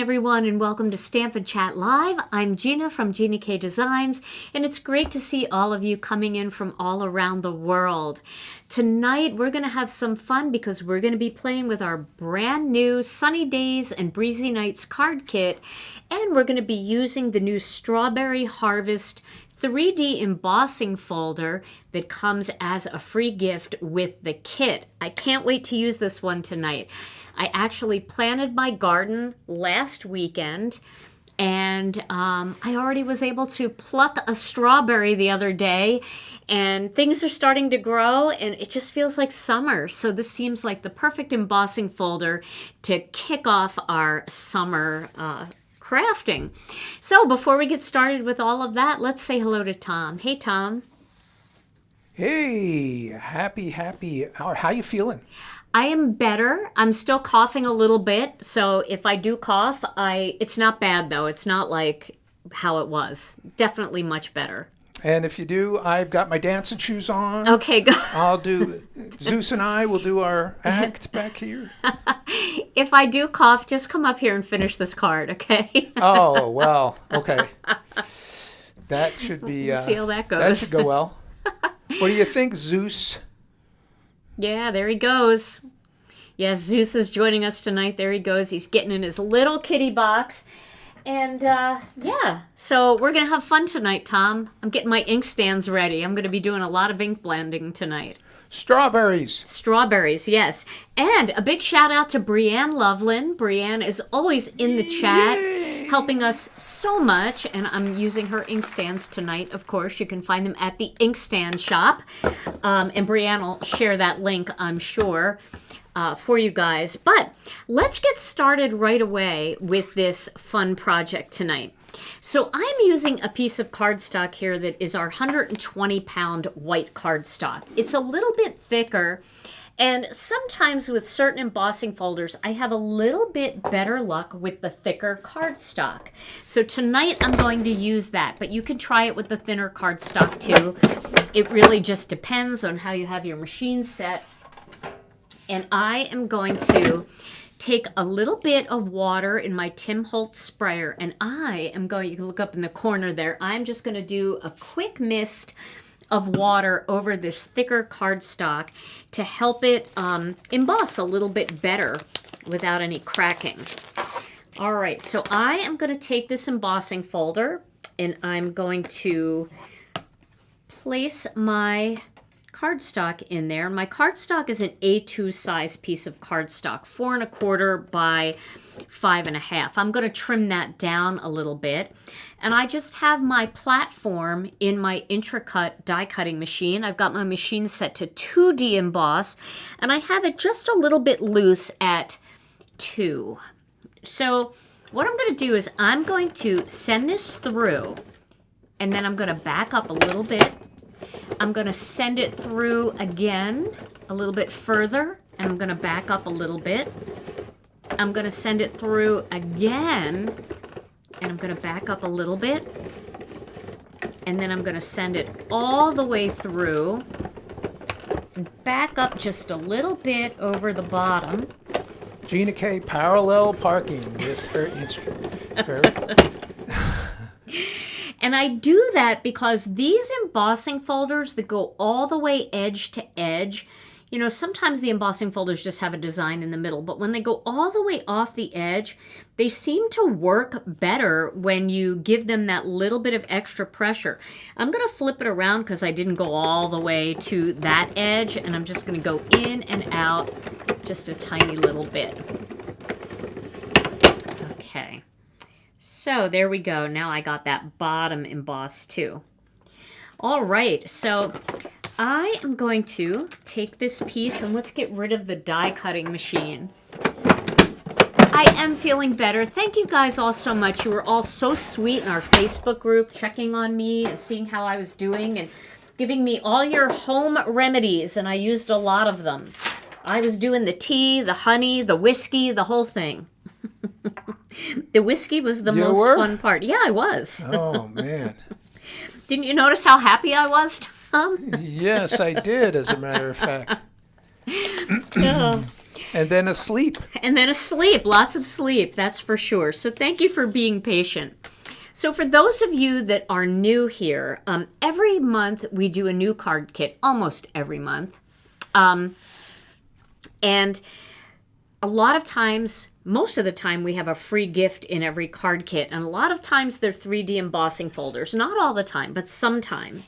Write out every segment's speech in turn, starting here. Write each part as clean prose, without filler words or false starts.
everyone, and welcome to Stamp and Chat Live. I'm Gina from Gina K Designs, and it's great to see all of you coming in from all around the world. Tonight, we're going to have some fun because we're going to be playing with our brand new Sunny Days and Breezy Nights card kit, and we're going to be using the new Strawberry Harvest 3D embossing folder that comes as a free gift with the kit. I can't wait to use this one tonight. I actually planted my garden last weekend, and I already was able to pluck a strawberry the other day, and things are starting to grow, and it just feels like summer. So this seems like the perfect embossing folder to kick off our summer crafting. So before we get started with all of that, let's say hello to Tom. Hey, Tom. Hey, happy hour. How you feeling? I am better. I'm still coughing a little bit. So if I do cough, it's not bad though. It's not like how it was. Definitely much better. And if you do, I've got my dancing shoes on. Okay, go. Zeus and I will do our act back here. If I do cough, just come up here and finish this card, okay? Oh, well, okay. That should be... see how that goes. That should go well. What do you think, Zeus? Yeah, there he goes. Yes, Zeus is joining us tonight. There he goes. He's getting in his little kitty box. And, yeah, so we're going to have fun tonight, Tom. I'm getting my ink stands ready. I'm going to be doing a lot of ink blending tonight. Strawberries. Strawberries, yes. And a big shout out to Brianne Loveland. Brianne is always in the chat, helping us so much. And I'm using her ink stands tonight, of course. You can find them at the Inkstand shop. And Brianne will share that link, I'm sure, for you guys. But let's get started right away with this fun project tonight. So I'm using a piece of cardstock here that is our 120-pound white cardstock. It's a little bit thicker, and sometimes with certain embossing folders, I have a little bit better luck with the thicker cardstock. So tonight I'm going to use that, but you can try it with the thinner cardstock too. It really just depends on how you have your machine set. And I am going to take a little bit of water in my Tim Holtz sprayer, and I am going, you can look up in the corner there, I'm just going to do a quick mist of water over this thicker cardstock to help it emboss a little bit better without any cracking. All right, so I am going to take this embossing folder, and I'm going to place my cardstock in there. My cardstock is an A2 size piece of cardstock, 4 1/4 by 5 1/2. I'm going to trim that down a little bit. And I just have my platform in my Intracut die cutting machine. I've got my machine set to 2D emboss, and I have it just a little bit loose at 2. So what I'm going to do is I'm going to send this through, and then I'm going to back up a little bit. I'm going to send it through again a little bit further, and I'm going to back up a little bit. I'm going to send it through again, and I'm going to back up a little bit. And then I'm going to send it all the way through and back up just a little bit over the bottom. Gina K parallel parking with her instrument. And I do that because these embossing folders that go all the way edge to edge, you know, sometimes the embossing folders just have a design in the middle, but when they go all the way off the edge, they seem to work better when you give them that little bit of extra pressure. I'm going to flip it around because I didn't go all the way to that edge, and I'm just going to go in and out just a tiny little bit. Okay. So there we go. Now I got that bottom embossed too. All right, so I am going to take this piece and let's get rid of the die cutting machine. I am feeling better. Thank you guys all so much. You were all so sweet in our Facebook group, checking on me and seeing how I was doing and giving me all your home remedies, and I used a lot of them. I was doing the tea, the honey, the whiskey, the whole thing. The whiskey was the most fun part. Yeah, I was. Oh, man. Didn't you notice how happy I was, Tom? Yes, I did, as a matter of fact. And then asleep. And then asleep, lots of sleep, that's for sure. So thank you for being patient. So for those of you that are new here, every month we do a new card kit, almost every month. And a lot of times, most of the time, we have a free gift in every card kit. And a lot of times they're 3D embossing folders. Not all the time, but sometime.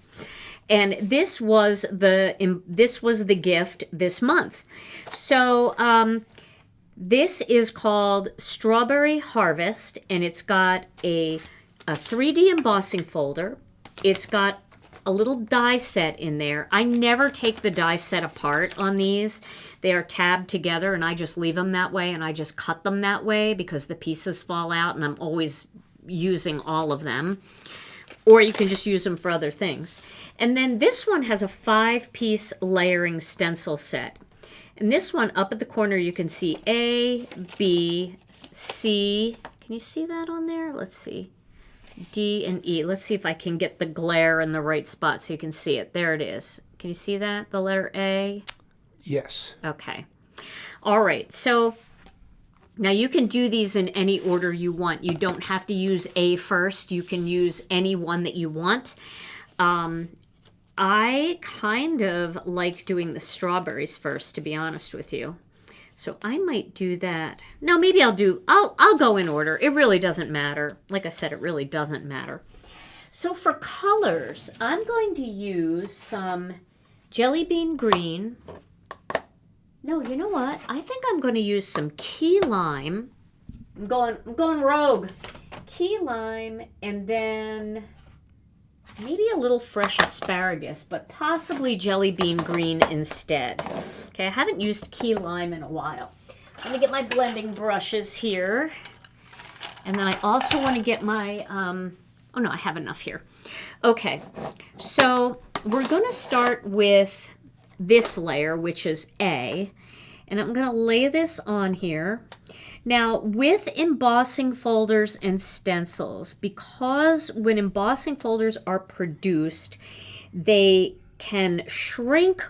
And this was the gift this month. So this is called Strawberry Harvest, and it's got a 3D embossing folder. It's got a little die set in there. I never take the die set apart on these. They are tabbed together, and I just leave them that way, and I just cut them that way because the pieces fall out, and I'm always using all of them. Or you can just use them for other things. And then this one has a 5-piece layering stencil set. And this one, up at the corner, you can see A, B, C. Can you see that on there? Let's see. D and E. Let's see if I can get the glare in the right spot so you can see it. There it is. Can you see that? The letter A? Yes. Okay. All right. So now you can do these in any order you want. You don't have to use A first. You can use any one that you want. I kind of like doing the strawberries first, to be honest with you. So I might do that. No, maybe I'll go in order. It really doesn't matter. Like I said, it really doesn't matter. So for colors, I'm going to use some jelly bean green. No, you know what? I think I'm going to use some key lime. I'm going rogue. Key lime, and then maybe a little fresh asparagus, but possibly jelly bean green instead. Okay, I haven't used key lime in a while. Let me get my blending brushes here. And then I also want to get my, oh no, I have enough here. Okay, so we're going to start with this layer, which is A, and I'm going to lay this on here. Now, with embossing folders and stencils, because when embossing folders are produced, they can shrink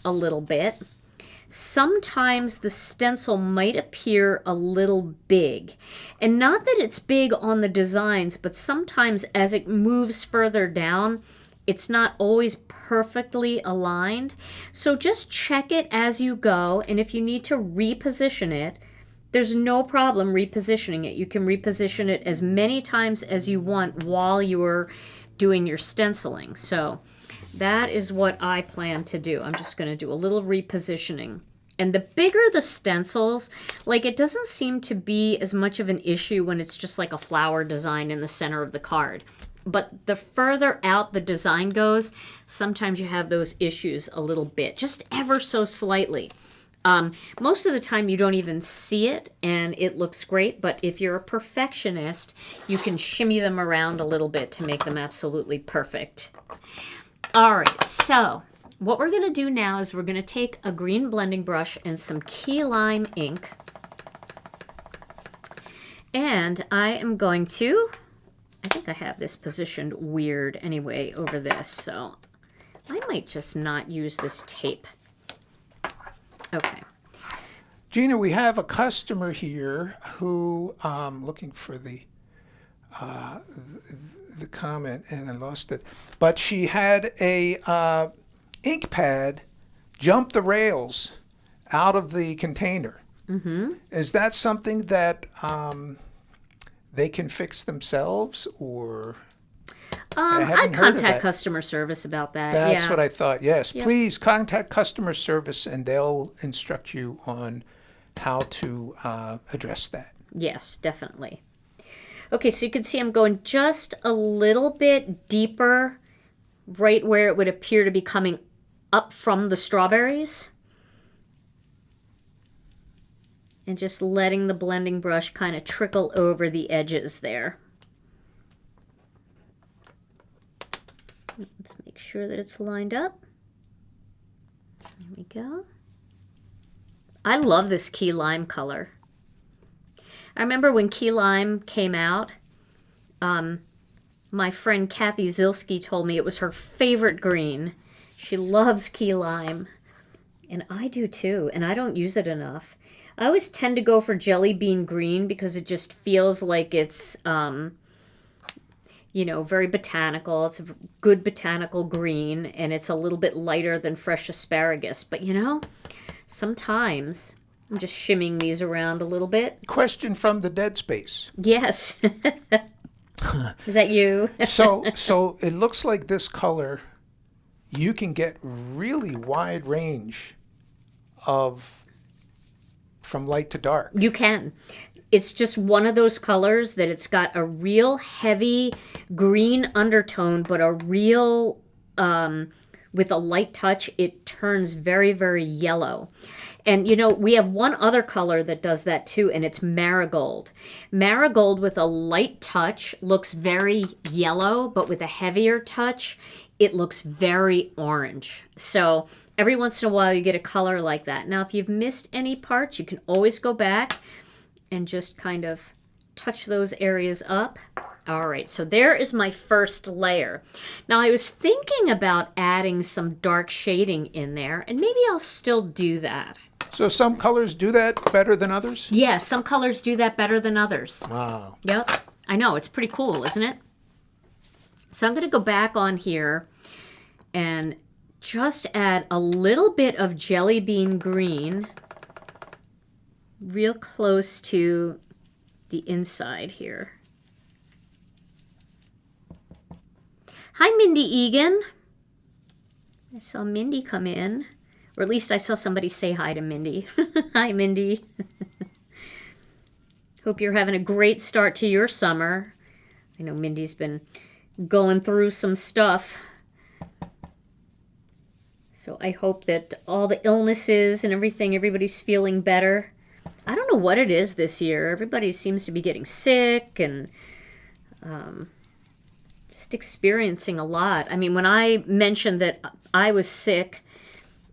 a little bit. Sometimes the stencil might appear a little big. And not that it's big on the designs, but sometimes as it moves further down, it's not always perfectly aligned. So just check it as you go, and if you need to reposition it, there's no problem repositioning it. You can reposition it as many times as you want while you're doing your stenciling. So that is what I plan to do. I'm just going to do a little repositioning. And the bigger the stencils, like it doesn't seem to be as much of an issue when it's just like a flower design in the center of the card. But the further out the design goes, sometimes you have those issues a little bit, just ever so slightly. Most of the time you don't even see it and it looks great, but if you're a perfectionist, you can shimmy them around a little bit to make them absolutely perfect. All right, so what we're going to do now is we're going to take a green blending brush and some key lime ink. And I am going to, I think I have this positioned weird anyway over this, so I might just not use this tape. Okay. Gina, we have a customer here who, looking for the comment and I lost it, but she had a ink pad jump the rails out of the container. Mm-hmm. Is that something that they can fix themselves, or? I'd contact customer service about that. That's what I thought. Yes, yep. Please contact customer service and they'll instruct you on how to address that. Yes, definitely. Okay, so you can see I'm going just a little bit deeper right where it would appear to be coming up from the strawberries. And just letting the blending brush kind of trickle over the edges there. Let's make sure that it's lined up. There we go. I love this key lime color. I remember when key lime came out, my friend Kathy Zilski told me it was her favorite green. She loves key lime. And I do too, and I don't use it enough. I always tend to go for jelly bean green because it just feels like it's, very botanical. It's a good botanical green, and it's a little bit lighter than fresh asparagus. But sometimes I'm just shimming these around a little bit. Question from the dead space. Yes. Is that you? So it looks like this color, you can get really wide range from light to dark. You can. It's just one of those colors that it's got a real heavy green undertone, but a real, with a light touch, it turns very, very yellow. And, we have one other color that does that too, and it's marigold. Marigold with a light touch looks very yellow, but with a heavier touch, it looks very orange. So every once in a while, you get a color like that. Now, if you've missed any parts, you can always go back and just kind of touch those areas up. All right, so there is my first layer. Now, I was thinking about adding some dark shading in there, and maybe I'll still do that. So some colors do that better than others? Yes, some colors do that better than others. Wow. Yep, I know, it's pretty cool, isn't it? So I'm going to go back on here and just add a little bit of jelly bean green real close to the inside here. Hi, Mindy Egan. I saw Mindy come in, or at least I saw somebody say hi to Mindy. Hi, Mindy. Hope you're having a great start to your summer. I know Mindy's been going through some stuff. So I hope that all the illnesses and everything, everybody's feeling better. I don't know what it is this year. Everybody seems to be getting sick and just experiencing a lot. I mean, when I mentioned that I was sick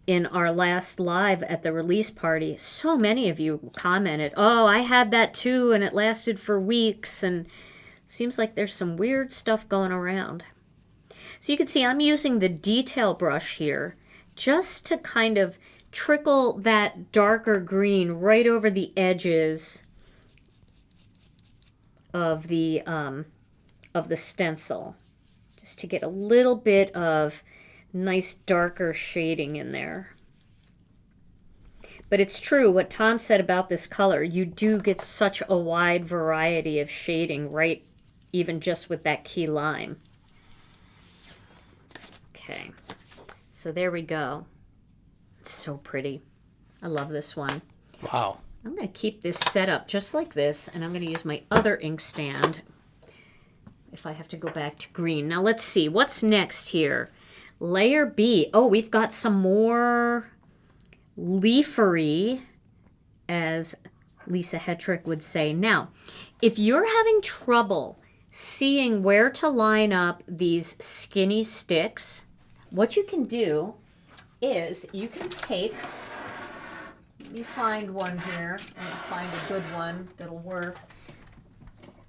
in our last live at the release party, so many of you commented, "Oh, I had that too, and it lasted for weeks." And seems like there's some weird stuff going around. So you can see I'm using the detail brush here just to kind of trickle that darker green right over the edges of the stencil, just to get a little bit of nice darker shading in there. But it's true what Tom said about this color. You do get such a wide variety of shading, right? Even just with that key lime. Okay, so there we go. It's so pretty. I love this one. Wow. I'm going to keep this set up just like this, and I'm going to use my other inkstand if I have to go back to green. Now let's see, what's next here? Layer B. Oh, we've got some more leafery, as Lisa Hetrick would say. Now, if you're having trouble seeing where to line up these skinny sticks, what you can do is you can take, let me find one here, and find a good one that'll work.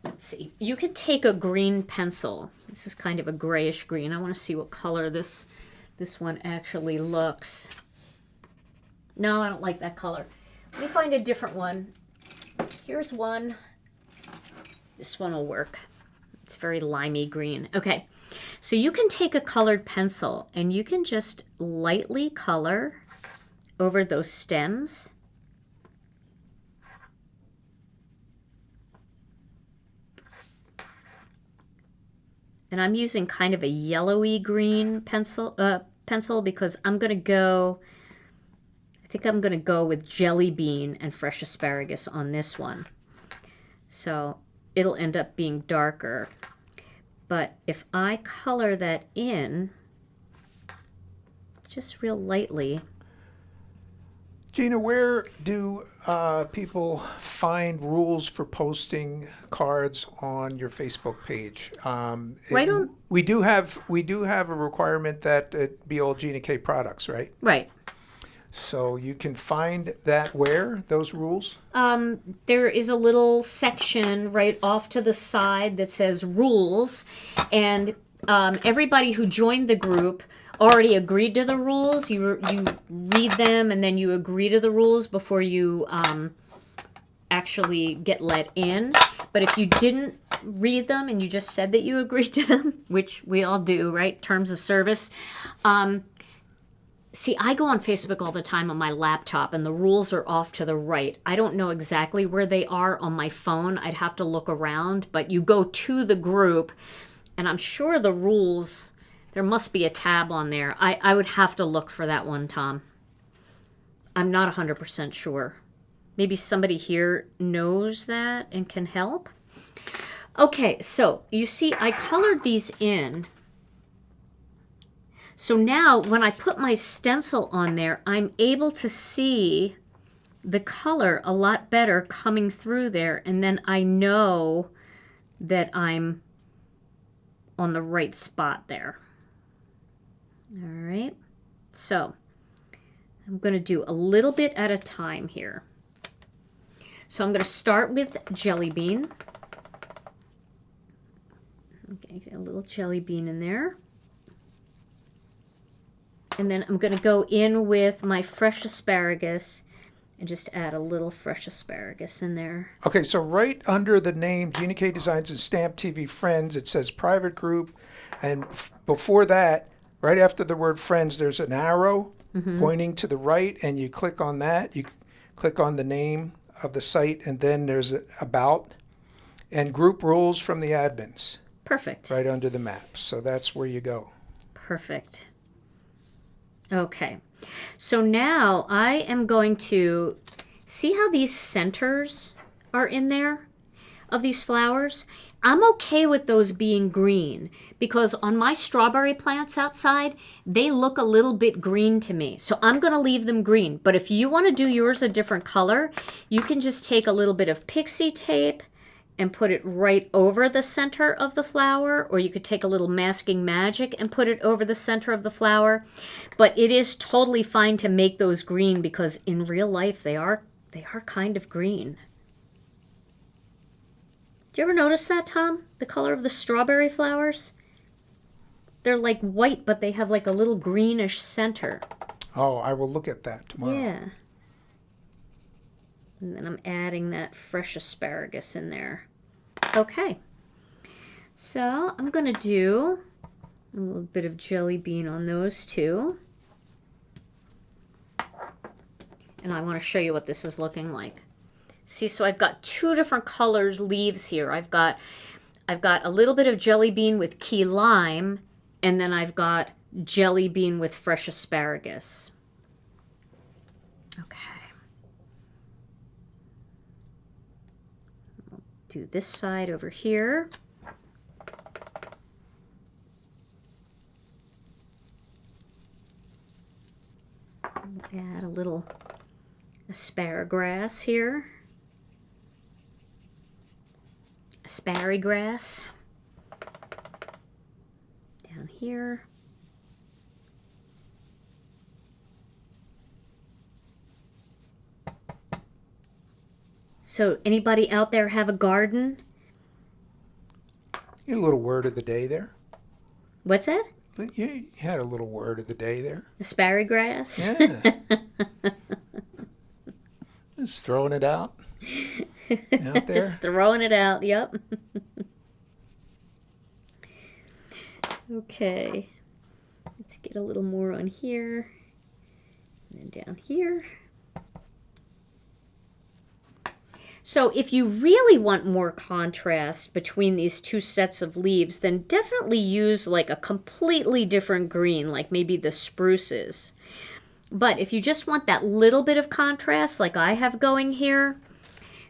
Let's see, you could take a green pencil. This is kind of a grayish green. I want to see what color this one actually looks. No, I don't like that color. Let me find a different one. Here's one. This one will work. It's very limey green. Okay, so you can take a colored pencil and you can just lightly color over those stems. And I'm using kind of a yellowy green pencil because I'm going to go, I think I'm going to go with jelly bean and fresh asparagus on this one. So it'll end up being darker. But if I color that in just real lightly. Gina, where do people find rules for posting cards on your Facebook page? Right on. We do have a requirement that it be all Gina K products, right? Right. So you can find that where, those rules? There is a little section right off to the side that says rules, and everybody who joined the group already agreed to the rules. You read them and then you agree to the rules before you actually get let in. But if you didn't read them and you just said that you agreed to them, which we all do, right? Terms of service. See, I go on Facebook all the time on my laptop, and the rules are off to the right. I don't know exactly where they are on my phone. I'd have to look around, but you go to the group, and I'm sure the rules, there must be a tab on there. I would have to look for that one, Tom. I'm not 100% sure. Maybe somebody here knows that and can help. Okay, so you see, I colored these in. So now when I put my stencil on there, I'm able to see the color a lot better coming through there. And then I know that I'm on the right spot there. All right. So I'm going to do a little bit at a time here. So I'm going to start with jelly bean. Okay, get a little jelly bean in there. And then I'm going to go in with my fresh asparagus and just add a little fresh asparagus in there. Okay, so right under the name Gina K Designs and Stamp TV Friends, it says private group. And before that, right after the word friends, there's an arrow pointing to the right, and you click on that. You click on the name of the site, and then there's about and group rules from the admins. Perfect. Right under the map. So that's where you go. Perfect. Okay, so now I am going to see how these centers are in there of these flowers. I'm okay with those being green because on my strawberry plants outside, they look a little bit green to me. So I'm going to leave them green. But if you want to do yours a different color, you can just take a little bit of pixie tape and put it right over the center of the flower, or you could take a little masking magic and put it over the center of the flower. But it is totally fine to make those green because in real life they are kind of green. Do you ever notice that, Tom? The color of the strawberry flowers? They're like white, but they have like a little greenish center. Oh, I will look at that tomorrow. Yeah. And then I'm adding that fresh asparagus in there. Okay. So I'm going to do a little bit of jelly bean on those two. And I want to show you what this is looking like. See, so I've got two different colors leaves here. I've got a little bit of jelly bean with key lime, and then I've got jelly bean with fresh asparagus. Okay. Do this side over here. Add a little asparagus here. Asparagus. Down here. So anybody out there have a garden? You had a little word of the day there. What's that? You had a little word of the day there. Asparagus? Yeah. Just throwing it out there. Just throwing it out, yep. Okay. Let's get a little more on here. And then down here. So if you really want more contrast between these two sets of leaves, then definitely use like a completely different green, like maybe the spruces. But if you just want that little bit of contrast like I have going here,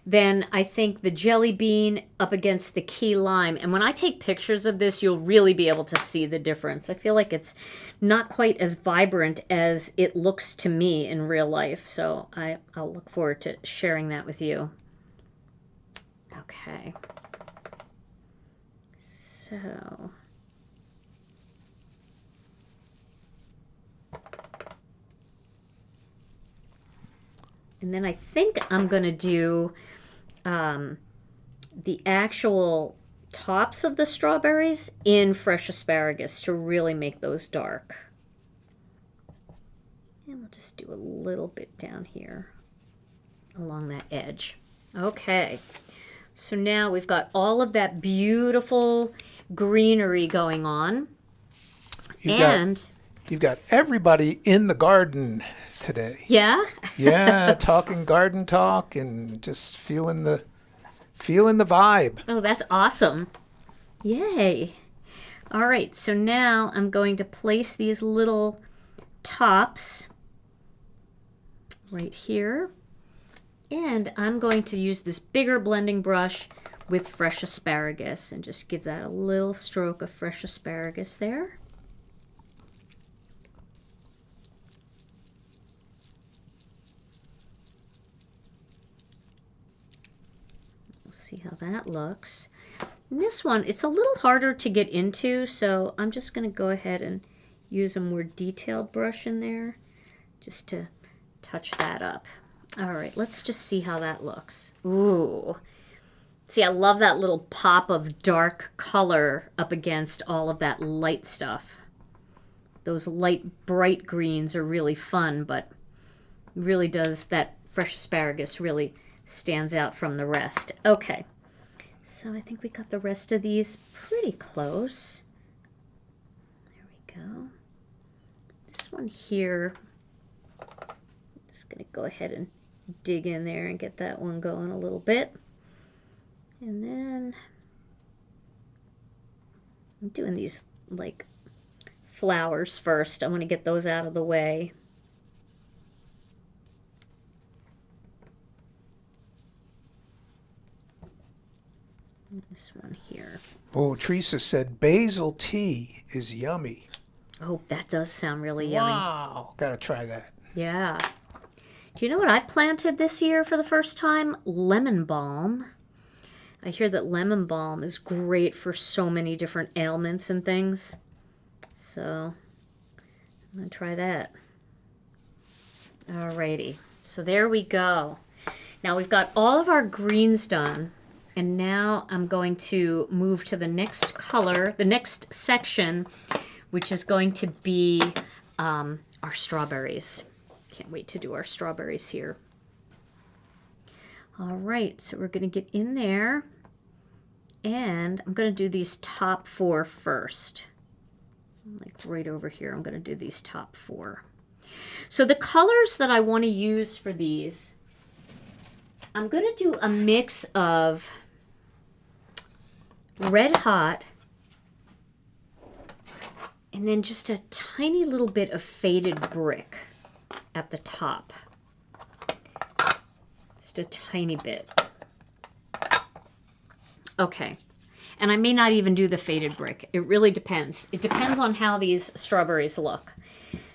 then I think the jelly bean up against the key lime. And when I take pictures of this, you'll really be able to see the difference. I feel like it's not quite as vibrant as it looks to me in real life. So I'll look forward to sharing that with you. Okay, so and then I think I'm going to do the actual tops of the strawberries in fresh asparagus to really make those dark. And we'll just do a little bit down here along that edge. Okay, so now we've got all of that beautiful greenery going on. You've got everybody in the garden today. Yeah? Yeah, talking garden talk and just feeling the vibe. Oh, that's awesome. Yay. All right, so now I'm going to place these little tops right here. And I'm going to use this bigger blending brush with fresh asparagus and just give that a little stroke of fresh asparagus there. See how that looks. And this one, it's a little harder to get into, so I'm just going to go ahead and use a more detailed brush in there just to touch that up. All right, let's just see how that looks. Ooh. See, I love that little pop of dark color up against all of that light stuff. Those light, bright greens are really fun, but really does, that fresh asparagus really stands out from the rest. Okay, so I think we got the rest of these pretty close. There we go. This one here, just gonna go ahead and dig in there and get that one going a little bit. And then I'm doing these like flowers first. I want to get those out of the way. This one here. Oh, Teresa said basil tea is yummy. Oh, that does sound really yummy. Wow, gotta try that. Yeah. Do you know what I planted this year for the first time? Lemon balm. I hear that lemon balm is great for so many different ailments and things. So I'm gonna try that. Alrighty, so there we go. Now we've got all of our greens done. And now I'm going to move to the next color, the next section, which is going to be our strawberries. Can't wait to do our strawberries here. All right, so we're going to get in there. And I'm going to do these top four first. Like right over here, I'm going to do these top four. So the colors that I want to use for these, I'm going to do a mix of Red Hot, and then just a tiny little bit of faded brick at the top. Just a tiny bit. Okay. And I may not even do the faded brick. It really depends. It depends on how these strawberries look.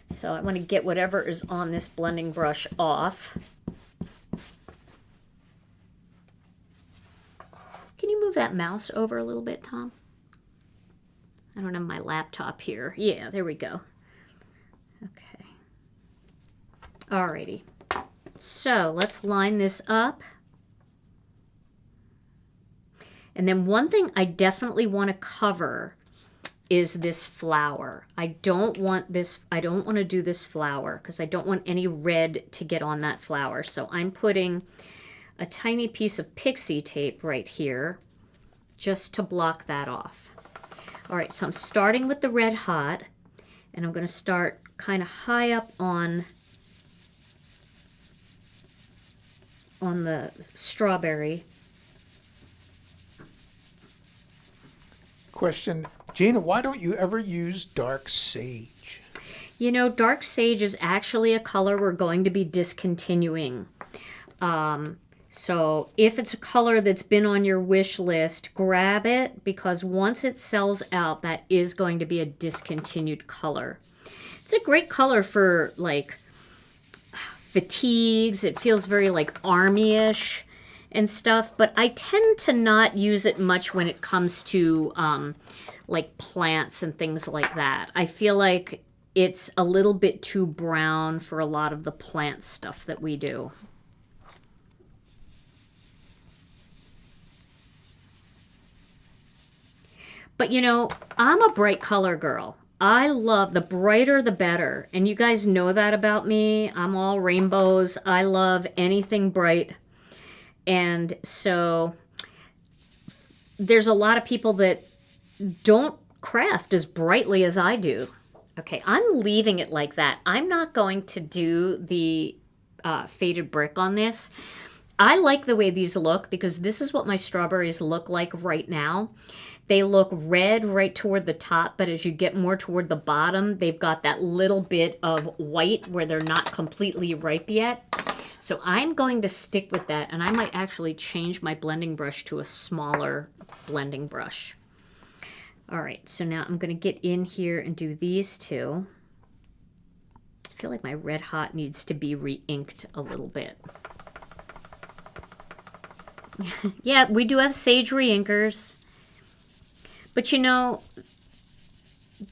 So I want to get whatever is on this blending brush off. Can you move that mouse over a little bit, Tom? I don't have my laptop here. Yeah, there we go. Okay. Alrighty. So let's line this up. And then one thing I definitely want to cover is this flower. I don't want to do this flower because I don't want any red to get on that flower. So I'm putting a tiny piece of pixie tape right here just to block that off. All right, so I'm starting with the Red Hot, and I'm going to start kind of high up on the strawberry. Question, Gina, why don't you ever use dark sage? You know, dark sage is actually a color we're going to be discontinuing. So if it's a color that's been on your wish list, grab it, because once it sells out, that is going to be a discontinued color. It's a great color for like fatigues. It feels very like army-ish and stuff, but I tend to not use it much when it comes to like plants and things like that. I feel like it's a little bit too brown for a lot of the plant stuff that we do. But you know, I'm a bright color girl. I love the brighter the better. And you guys know that about me. I'm all rainbows. I love anything bright. And so there's a lot of people that don't craft as brightly as I do. Okay, I'm leaving it like that. I'm not going to do the faded brick on this. I like the way these look because this is what my strawberries look like right now. They look red right toward the top, but as you get more toward the bottom, they've got that little bit of white where they're not completely ripe yet. So I'm going to stick with that, and I might actually change my blending brush to a smaller blending brush. All right, so now I'm going to get in here and do these two. I feel like my Red Hot needs to be re-inked a little bit. Yeah, we do have sage re-inkers. But you know,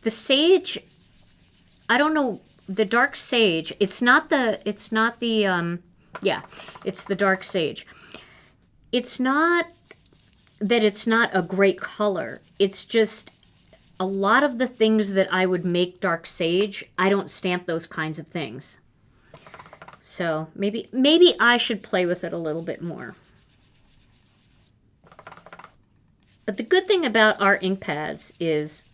the sage, I don't know, the dark sage, it's the dark sage. It's not that it's not a great color. It's just a lot of the things that I would make dark sage, I don't stamp those kinds of things. So maybe I should play with it a little bit more. But the good thing about our ink pads is,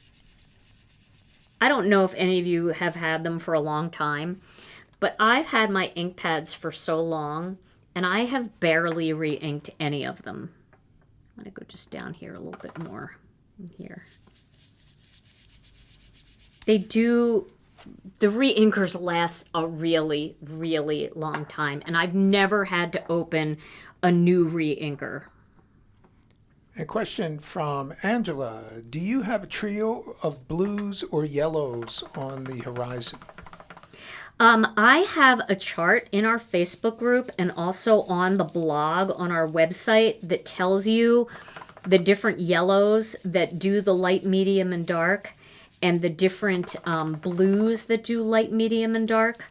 I don't know if any of you have had them for a long time, but I've had my ink pads for so long, and I have barely re-inked any of them. I'm going to go just down here a little bit more. Here. The re-inkers last a really, really long time, and I've never had to open a new re-inker. A question from Angela. Do you have a trio of blues or yellows on the horizon? I have a chart in our Facebook group and also on the blog on our website that tells you the different yellows that do the light, medium, and dark, and the different blues that do light, medium, and dark.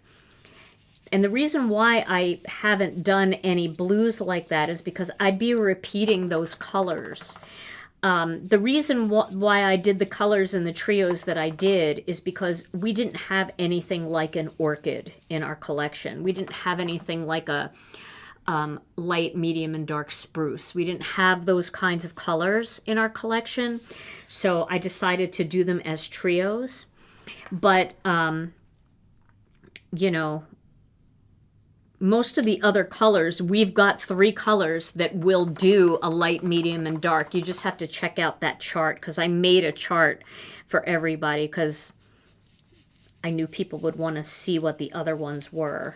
And the reason why I haven't done any blues like that is because I'd be repeating those colors. The reason why I did the colors in the trios that I did is because we didn't have anything like an orchid in our collection. We didn't have anything like a light, medium, and dark spruce. We didn't have those kinds of colors in our collection. So I decided to do them as trios. But, you know, most of the other colors, we've got 3 colors that will do a light, medium, and dark. You just have to check out that chart because I made a chart for everybody because I knew people would want to see what the other ones were.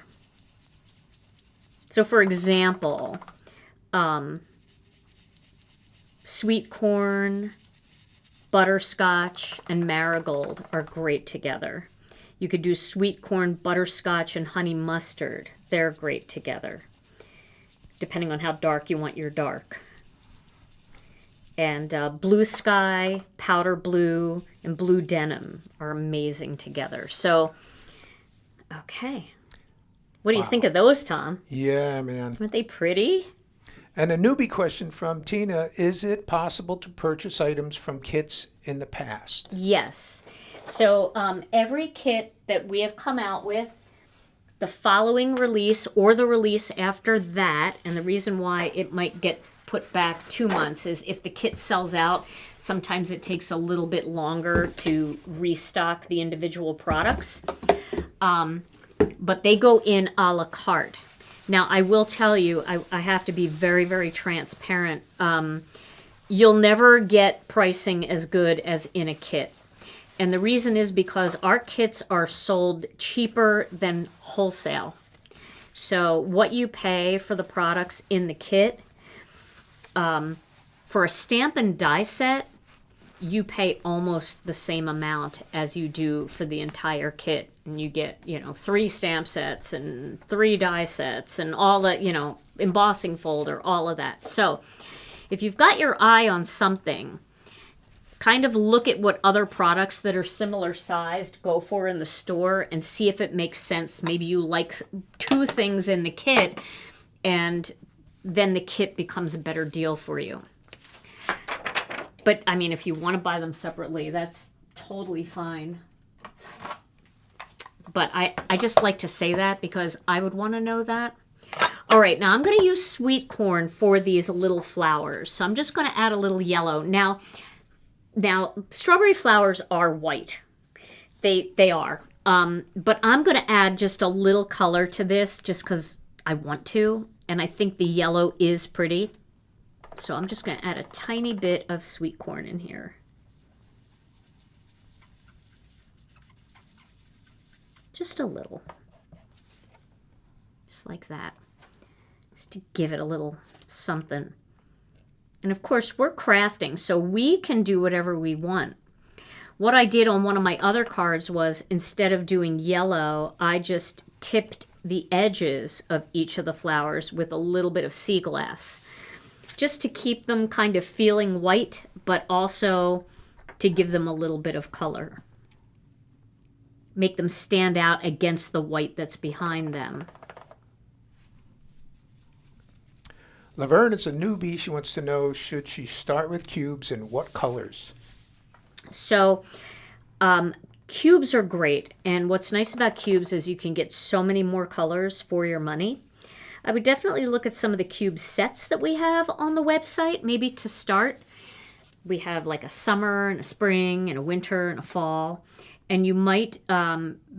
So for example, sweet corn, butterscotch, and marigold are great together. You could do sweet corn, butterscotch, and honey mustard. They're great together, depending on how dark you want your dark. And blue sky, powder blue, and blue denim are amazing together. So, okay. What do you think of those, Tom? Yeah, man. Aren't they pretty? And a newbie question from Tina. Is it possible to purchase items from kits in the past? Yes. So every kit that we have come out with, the following release or the release after that, and the reason why it might get put back 2 months is if the kit sells out, sometimes it takes a little bit longer to restock the individual products. But they go in a la carte. Now, I will tell you, I have to be very, very transparent. You'll never get pricing as good as in a kit. And the reason is because our kits are sold cheaper than wholesale. So what you pay for the products in the kit, for a stamp and die set, you pay almost the same amount as you do for the entire kit. And you get, 3 stamp sets and 3 die sets and all that, embossing folder, all of that. So if you've got your eye on something, kind of look at what other products that are similar sized go for in the store and see if it makes sense. Maybe you like 2 things in the kit and then the kit becomes a better deal for you. But I mean, if you want to buy them separately, that's totally fine. But I just like to say that because I would want to know that. All right, now I'm going to use sweet corn for these little flowers. So I'm just going to add a little yellow. Now strawberry flowers are white. They are. But I'm going to add just a little color to this just because I want to. And I think the yellow is pretty. So I'm just going to add a tiny bit of sweet corn in here. Just a little. Just like that. Just to give it a little something. And of course, we're crafting, so we can do whatever we want. What I did on one of my other cards was, instead of doing yellow, I just tipped the edges of each of the flowers with a little bit of sea glass, just to keep them kind of feeling white, but also to give them a little bit of color. Make them stand out against the white that's behind them. Laverne is a newbie. She wants to know, should she start with cubes and what colors? So cubes are great. And what's nice about cubes is you can get so many more colors for your money. I would definitely look at some of the cube sets that we have on the website, maybe to start. We have like a summer and a spring and a winter and a fall. And you might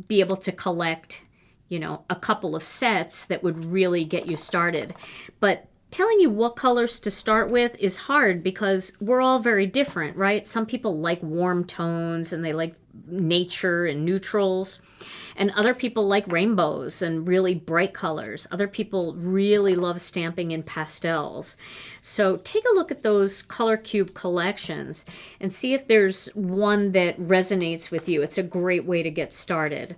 be able to collect, you know, a couple of sets that would really get you started. But telling you what colors to start with is hard because we're all very different, right? Some people like warm tones and they like nature and neutrals. And other people like rainbows and really bright colors. Other people really love stamping in pastels. So take a look at those color cube collections and see if there's one that resonates with you. It's a great way to get started.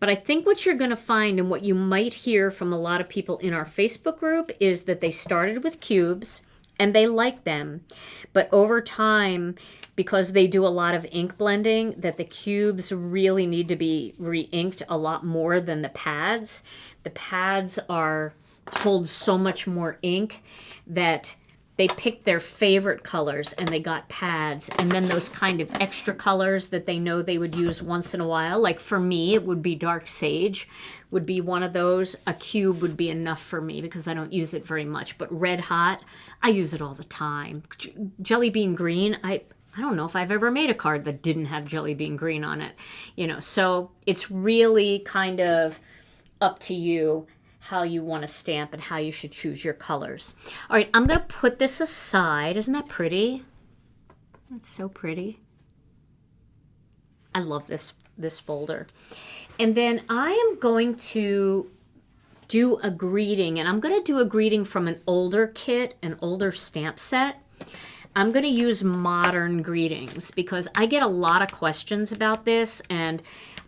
But I think what you're going to find, and what you might hear from a lot of people in our Facebook group, is that they started with cubes and they like them. But over time, because they do a lot of ink blending, that the cubes really need to be re-inked a lot more than the pads. The pads hold so much more ink that they picked their favorite colors and they got pads. And then those kind of extra colors that they know they would use once in a while, like for me, it would be dark sage, would be one of those. A cube would be enough for me because I don't use it very much. But red hot, I use it all the time. Jelly bean green, I don't know if I've ever made a card that didn't have jelly bean green on it. You know, so it's really kind of up to you how you want to stamp and how you should choose your colors. All right, I'm going to put this aside. Isn't that pretty? That's so pretty. I love this folder. And then I am going to do a greeting, and I'm going to do a greeting from an older kit, an older stamp set. I'm going to use modern greetings because I get a lot of questions about this, and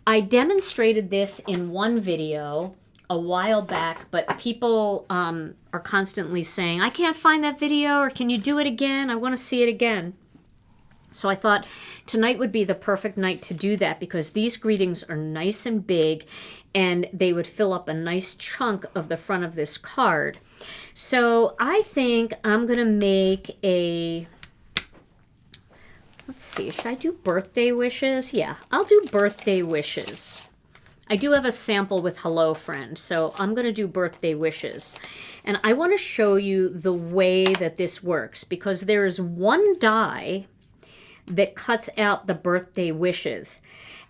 I demonstrated this in one video a while back, but people are constantly saying, I can't find that video, or can you do it again? I want to see it again. So I thought tonight would be the perfect night to do that because these greetings are nice and big and they would fill up a nice chunk of the front of this card. So I think I'm going to make a, let's see, should I do birthday wishes? Yeah, I'll do birthday wishes. I do have a sample with Hello Friend, so I'm going to do birthday wishes. And I want to show you the way that this works because there is one die that cuts out the birthday wishes.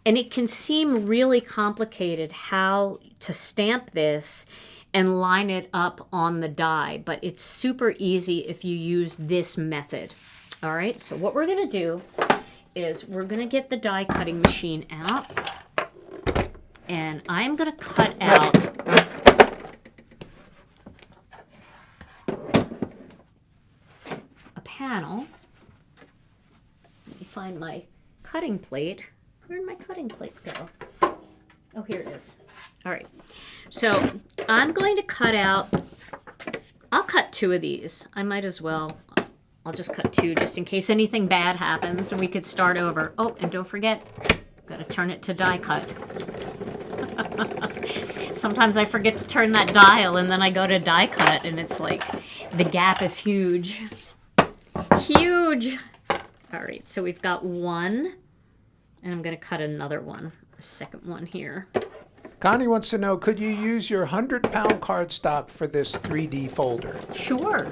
And it can seem really complicated how to stamp this and line it up on the die, but it's super easy if you use this method. All right, so what we're going to do is we're going to get the die cutting machine out. And I'm going to cut out a panel. Let me find my cutting plate. Where'd my cutting plate go? Oh, here it is. All right. So I'm going to cut out, I'll cut 2 of these. I might as well. I'll just cut 2 just in case anything bad happens and we could start over. Oh, and don't forget, got to turn it to die cut. Sometimes I forget to turn that dial and then I go to die cut and it's like the gap is huge. Huge. All right, so we've got one, and I'm going to cut another one, a second one here. Connie wants to know, could you use your 100-pound cardstock for this 3D folder? Sure.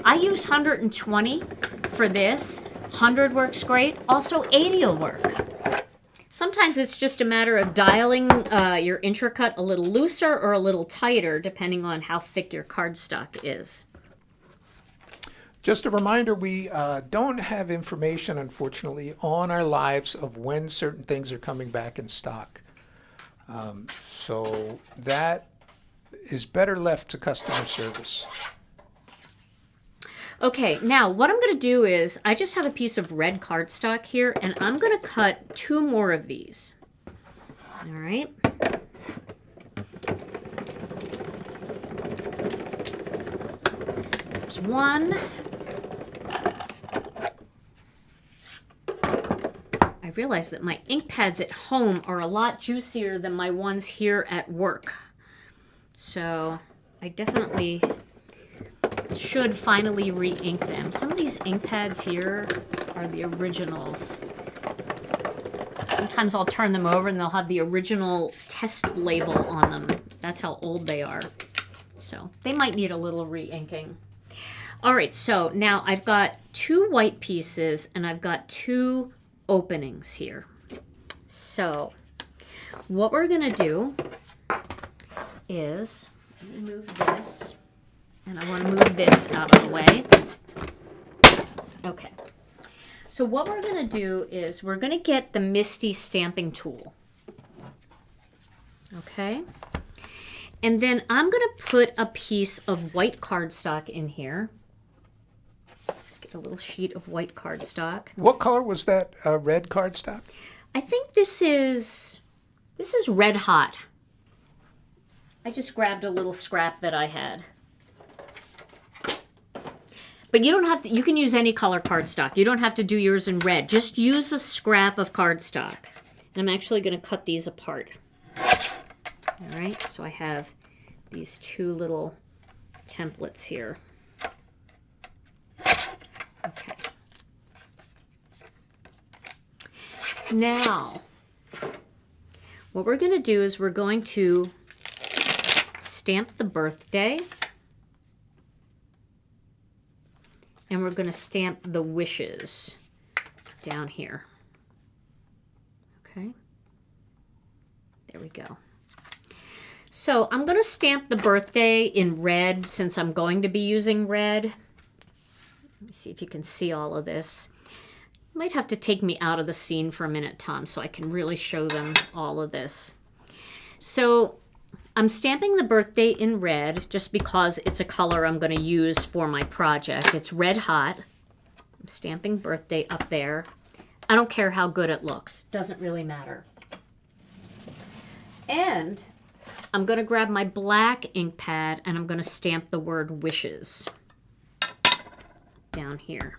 I use 120 for this. 100 works great. Also, 80 will work. Sometimes it's just a matter of dialing your intracut a little looser or a little tighter, depending on how thick your cardstock is. Just a reminder, we don't have information, unfortunately, on our lives of when certain things are coming back in stock. So that is better left to customer service. Okay, now what I'm going to do is I just have a piece of red cardstock here, and I'm going to cut 2 more of these. All right. There's one. I realize that my ink pads at home are a lot juicier than my ones here at work. So I definitely should finally re-ink them. Some of these ink pads here are the originals. Sometimes I'll turn them over and they'll have the original test label on them. That's how old they are. So they might need a little re-inking. All right, so now I've got 2 white pieces and I've got 2 openings here. So what we're gonna do is, let me move this, and I want to move this out of the way. Okay. So what we're going to do is we're going to get the Misty stamping tool. Okay. And then I'm going to put a piece of white cardstock in here. Just get a little sheet of white cardstock. What color was that red cardstock? I think this is red hot. I just grabbed a little scrap that I had. But you don't have to, you can use any color cardstock. You don't have to do yours in red. Just use a scrap of cardstock. And I'm actually going to cut these apart. All right, so I have these 2 little templates here. Okay. Now, what we're going to do is we're going to stamp the birthday. And we're going to stamp the wishes down here. Okay. There we go. So I'm going to stamp the birthday in red since I'm going to be using red. Let me see if you can see all of this. You might have to take me out of the scene for a minute, Tom, so I can really show them all of this. So I'm stamping the birthday in red just because it's a color I'm going to use for my project. It's red hot. I'm stamping birthday up there. I don't care how good it looks. Doesn't really matter. And I'm going to grab my black ink pad and I'm going to stamp the word wishes down here.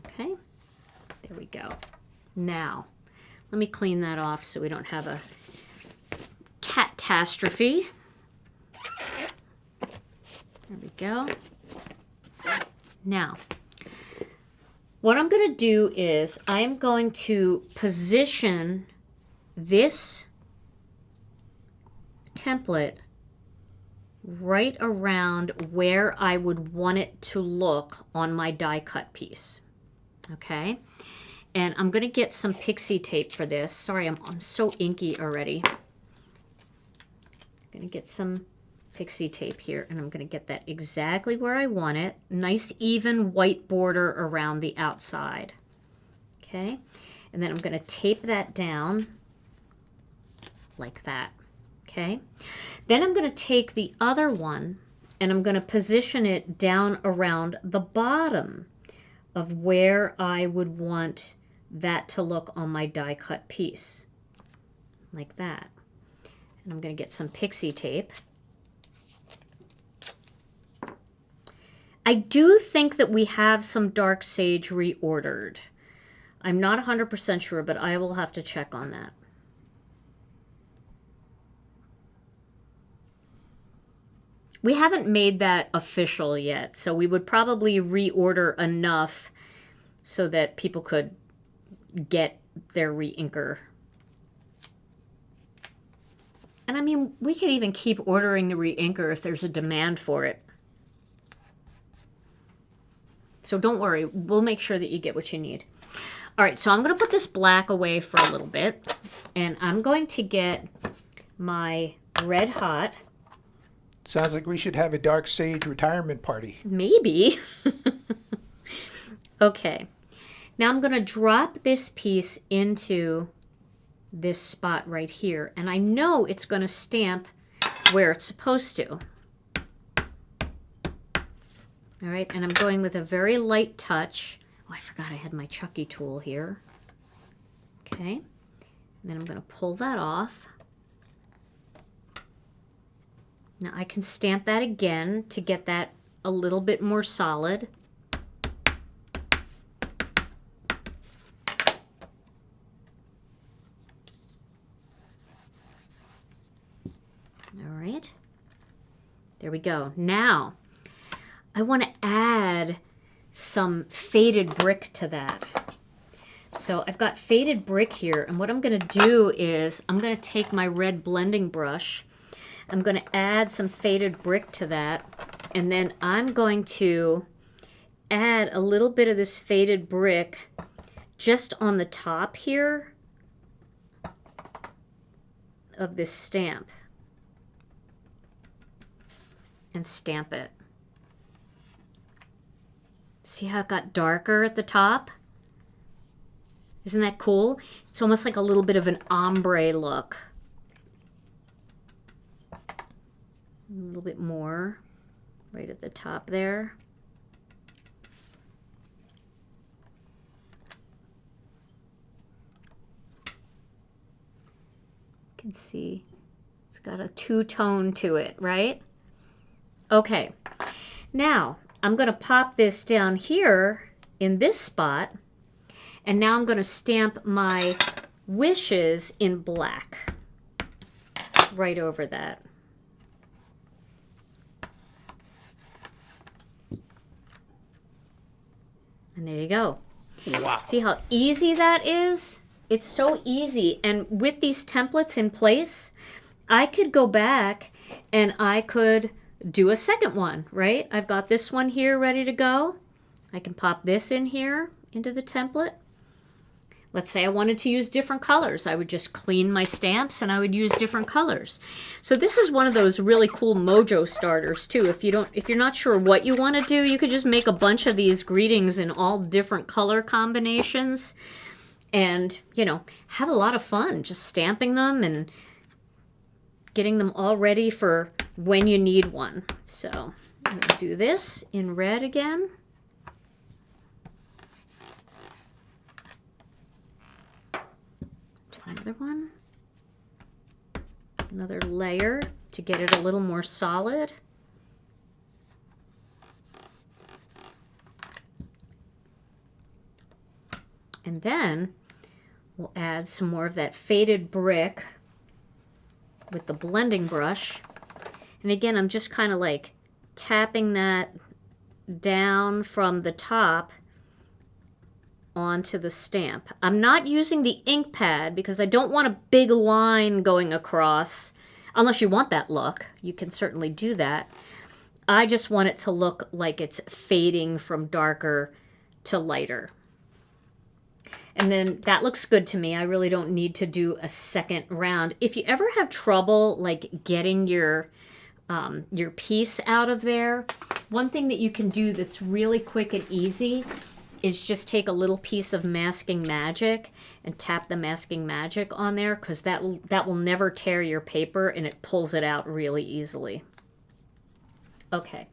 Okay. There we go. Now, let me clean that off so we don't have a catastrophe. There we go. Now, what I'm going to do is I'm going to position this template right around where I would want it to look on my die cut piece. Okay? And I'm going to get some pixie tape for this. Sorry, I'm so inky already. I'm going to get some pixie tape here, and I'm going to get that exactly where I want it. Nice even white border around the outside. Okay? And then I'm going to tape that down like that. Okay? Then I'm going to take the other one and I'm going to position it down around the bottom of where I would want that to look on my die cut piece. Like that. And I'm going to get some pixie tape. I do think that we have some dark sage reordered. I'm not 100% sure, but I will have to check on that. We haven't made that official yet, so we would probably reorder enough so that people could get their re-inker. And I mean, we could even keep ordering the re-inker if there's a demand for it. So don't worry, we'll make sure that you get what you need. All right, so I'm going to put this black away for a little bit, and I'm going to get my Red Hot. Sounds like we should have a Dark Sage retirement party. Maybe. Okay, now I'm going to drop this piece into this spot right here, and I know it's going to stamp where it's supposed to. All right, and I'm going with a very light touch. Oh, I forgot I had my Chucky tool here. Okay, and then I'm going to pull that off. Now I can stamp that again to get that a little bit more solid. All right, there we go. Now, I want to add some faded brick to that. So I've got faded brick here, and what I'm going to do is I'm going to take my red blending brush, I'm going to add some faded brick to that, and then I'm going to add a little bit of this faded brick just on the top here of this stamp, and stamp it. See how it got darker at the top? Isn't that cool? It's almost like a little bit of an ombre look. A little bit more right at the top there. You can see it's got a two-tone to it, right? Okay, now I'm going to pop this down here in this spot, and now I'm going to stamp my wishes in black right over that. And there you go. Wow. See how easy that is? It's so easy. And with these templates in place, I could go back and I could do a second one, right? I've got this one here ready to go. I can pop this in here into the template. Let's say I wanted to use different colors. I would just clean my stamps and I would use different colors. So this is one of those really cool mojo starters too. If you're not sure what you want to do, you could just make a bunch of these greetings in all different color combinations and, you know, have a lot of fun just stamping them and getting them all ready for when you need one. So I'm going to do this in red again. Another one. Another layer to get it a little more solid. And then we'll add some more of that faded brick with the blending brush. And again, I'm just kind of like tapping that down from the top onto the stamp. I'm not using the ink pad because I don't want a big line going across. Unless you want that look, you can certainly do that. I just want it to look like it's fading from darker to lighter. And then that looks good to me. I really don't need to do a second round. If you ever have trouble like getting your piece out of there, one thing that you can do that's really quick and easy is just take a little piece of masking magic and tap the masking magic on there, because that will never tear your paper and it pulls it out really easily. Okay,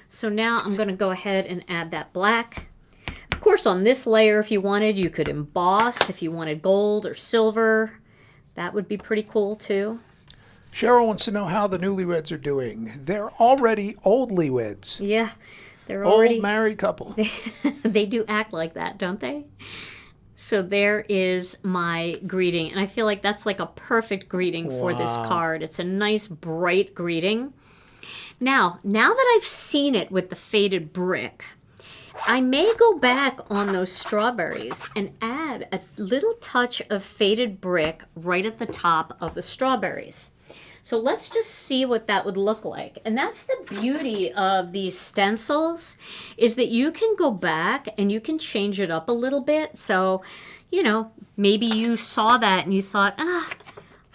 so now I'm going to go ahead and add that black. Of course, on this layer, if you wanted, you could emboss. If you wanted gold or silver, that would be pretty cool too. Cheryl wants to know how the newlyweds are doing. They're already oldlyweds. Yeah, they're already old married couple. They do act like that, don't they? So there is my greeting, and I feel like that's like a perfect greeting for this card. It's a nice bright greeting. Now that I've seen it with the faded brick, I may go back on those strawberries and add a little touch of faded brick right at the top of the strawberries. So let's just see what that would look like. And that's the beauty of these stencils, is that you can go back and you can change it up a little bit. So, you know, maybe you saw that and you thought,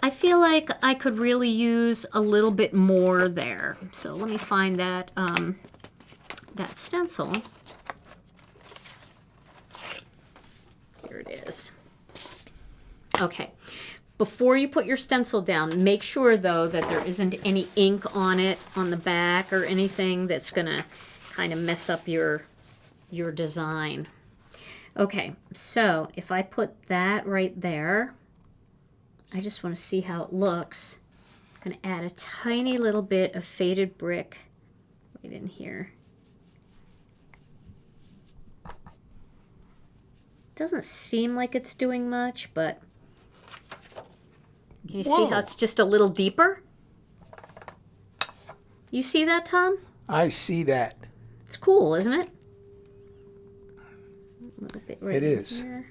I feel like I could really use a little bit more there. So let me find that, that stencil. Here it is. Okay. Before you put your stencil down, make sure though that there isn't any ink on it on the back or anything that's gonna kind of mess up your design. Okay, so if I put that right there, I just want to see how it looks. I'm gonna add a tiny little bit of faded brick right in here. Doesn't seem like it's doing much, but can you see how it's just a little deeper? You see that, Tom? I see that. It's cool, isn't it? A little bit right it is. Here.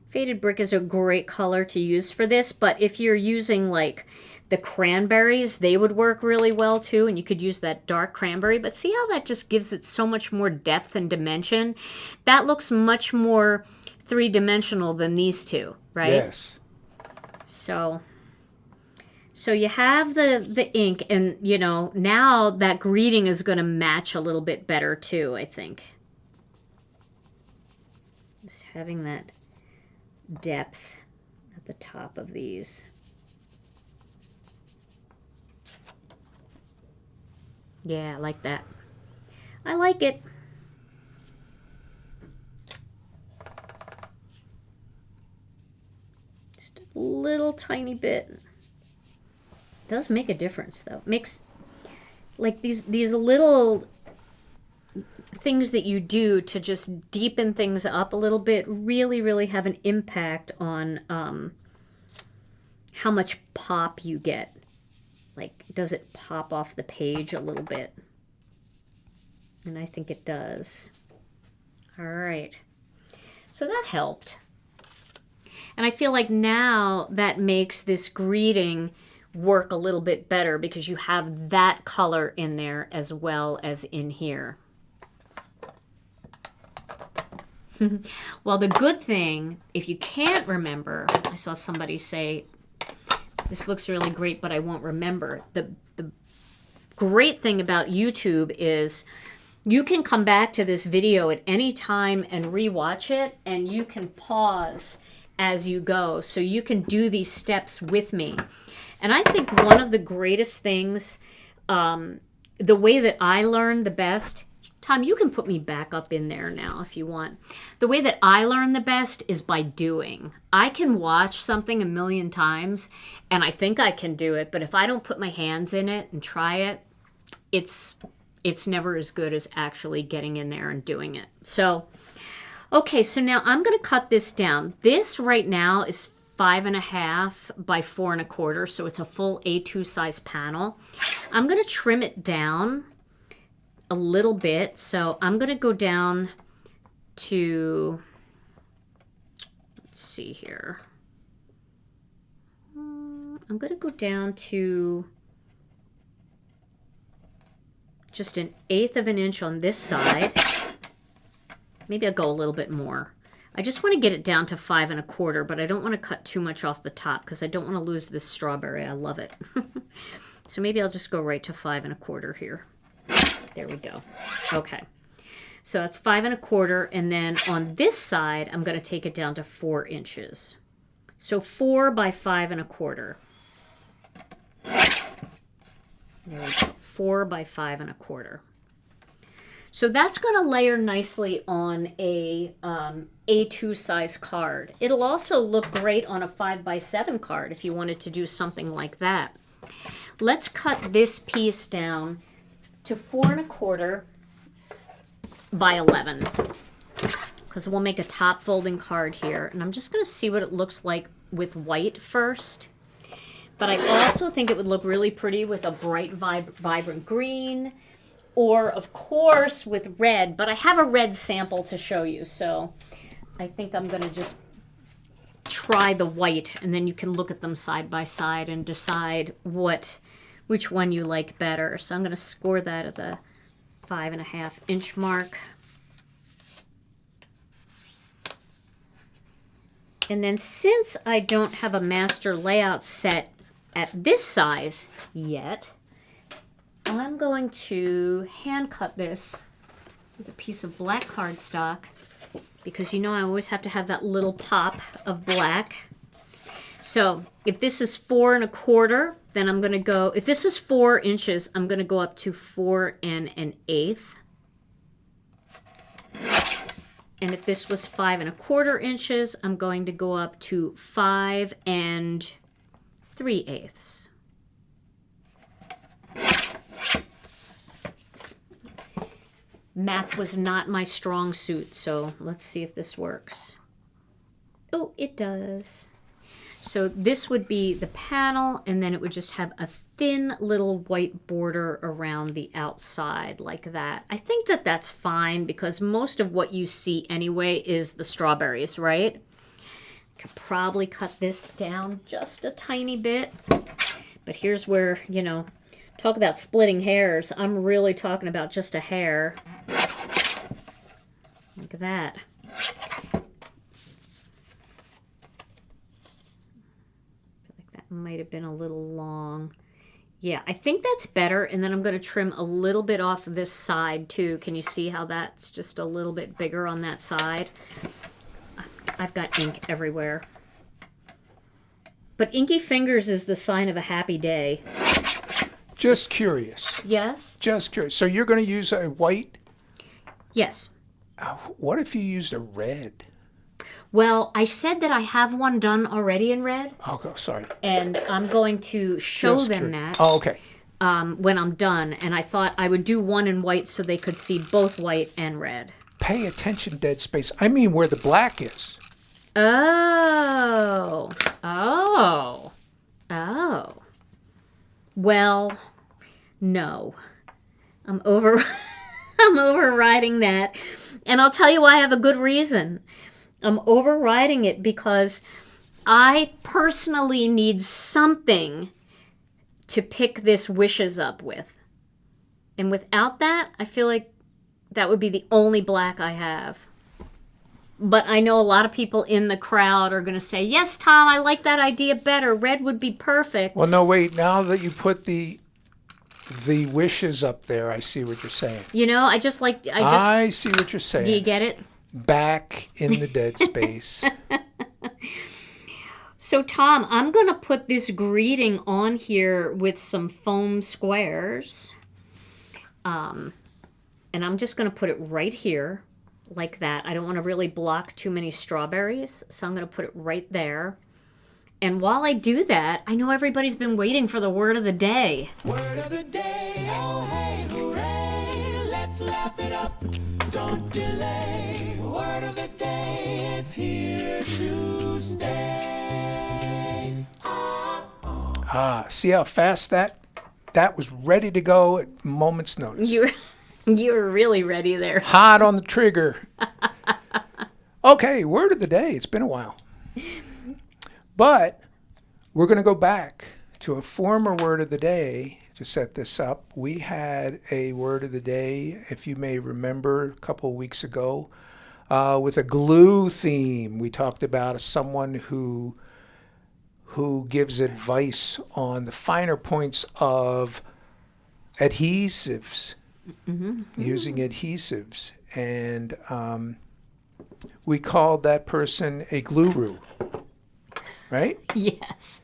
Faded brick is a great color to use for this, but if you're using like the cranberries, they would work really well too, and you could use that dark cranberry. But see how that just gives it so much more depth and dimension? That looks much more three-dimensional than these two, right? Yes. So you have the ink, and you know, now that greeting is going to match a little bit better too, I think. Just having that depth at the top of these. Yeah, I like that. I like it. Just a little tiny bit. Does make a difference though. Makes like these little things that you do to just deepen things up a little bit really have an impact on how much pop you get. Like, does it pop off the page a little bit? And I think it does. All right. So that helped. And I feel like now that makes this greeting work a little bit better because you have that color in there as well as in here. Well, the good thing, if you can't remember, I saw somebody say, this looks really great, but I won't remember. The great thing about YouTube is you can come back to this video at any time and rewatch it, and you can pause as you go. So you can do these steps with me. And I think one of the greatest things, the way that I learn the best, Tom, you can put me back up in there now if you want. The way that I learn the best is by doing. I can watch something a million times and I think I can do it, but if I don't put my hands in it and try it, it's never as good as actually getting in there and doing it. So, okay, so now I'm going to cut this down. This right now is 5.5 by 4 1/4, so it's a full A2 size panel. I'm going to trim it down a little bit, so I'm going to go down to, let's see here. I'm going to go down to just 1/8 of an inch on this side. Maybe I'll go a little bit more. I just want to get it down to 5 1/4, but I don't want to cut too much off the top because I don't want to lose this strawberry. I love it. So maybe I'll just go right to 5 1/4 here. There we go. Okay. So that's 5 1/4, and then on this side, I'm going to take it down to 4 inches. So 4 by 5 1/4. There we go. 4 by 5 1/4. So that's going to layer nicely on a A2 size card. It'll also look great on a 5 by 7 card if you wanted to do something like that. Let's cut this piece down to 4 1/4 by 11, because we'll make a top folding card here. And I'm just going to see what it looks like with white first. But I also think it would look really pretty with a bright, vibrant green or of course with red, but I have a red sample to show you, so I think I'm going to just try the white, and then you can look at them side by side and decide which one you like better. So I'm going to score that at the 5.5-inch mark. And then since I don't have a master layout set at this size yet, I'm going to hand cut this with a piece of black cardstock, because you know I always have to have that little pop of black. So if this is 4 1/4, then I'm going to go, if this is 4 inches, I'm going to go up to 4 1/8. And if this was 5 1/4 inches, I'm going to go up to 5 3/8. Math was not my strong suit, so let's see if this works. Oh, it does. So this would be the panel, and then it would just have a thin little white border around the outside like that. I think that that's fine because most of what you see anyway is the strawberries, right? Could probably cut this down just a tiny bit. But here's where, you know, talk about splitting hairs. I'm really talking about just a hair. Look at that. Might have been a little long. Yeah, I think that's better. And then I'm going to trim a little bit off this side too. Can you see how that's just a little bit bigger on that side? I've got ink everywhere. But inky fingers is the sign of a happy day. Just curious. Yes? Just curious. So you're going to use a white? Yes. What if you used a red? Well, I said that I have one done already in red. Oh, sorry. And I'm going to show Just them curious. that. Oh, okay. When I'm done. And I thought I would do one in white so they could see both white and red. Pay attention, Dead Space. I mean where the black is. Oh. Oh. Oh. Well, no. I'm overriding that. And I'll tell you why I have a good reason. I'm overriding it because I personally need something to pick this wishes up with. And without that, I feel like that would be the only black I have. But I know a lot of people in the crowd are going to say, yes, Tom, I like that idea better. Red would be perfect. Well, no, wait. Now that you put the wishes up there, I see what you're saying. You know, I see what you're saying. Do you get it? Back in the Dead Space. So, Tom, I'm going to put this greeting on here with some foam squares. And I'm just going to put it right here like that. I don't want to really block too many strawberries, so I'm going to put it right there. And while I do that, I know everybody's been waiting for the word of the day. Word of the day, oh hey, hooray, let's laugh it up, don't delay. Word of the day, it's here to stay. See how fast that was ready to go at moment's notice. You were really ready there. Hot on the trigger. Okay, word of the day. It's been a while. But we're going to go back to a former word of the day to set this up. We had a word of the day, if you may remember, a couple of weeks ago with a glue theme. We talked about someone who gives advice on the finer points of adhesives, using adhesives. And we called that person a glue-roo. Right? Yes.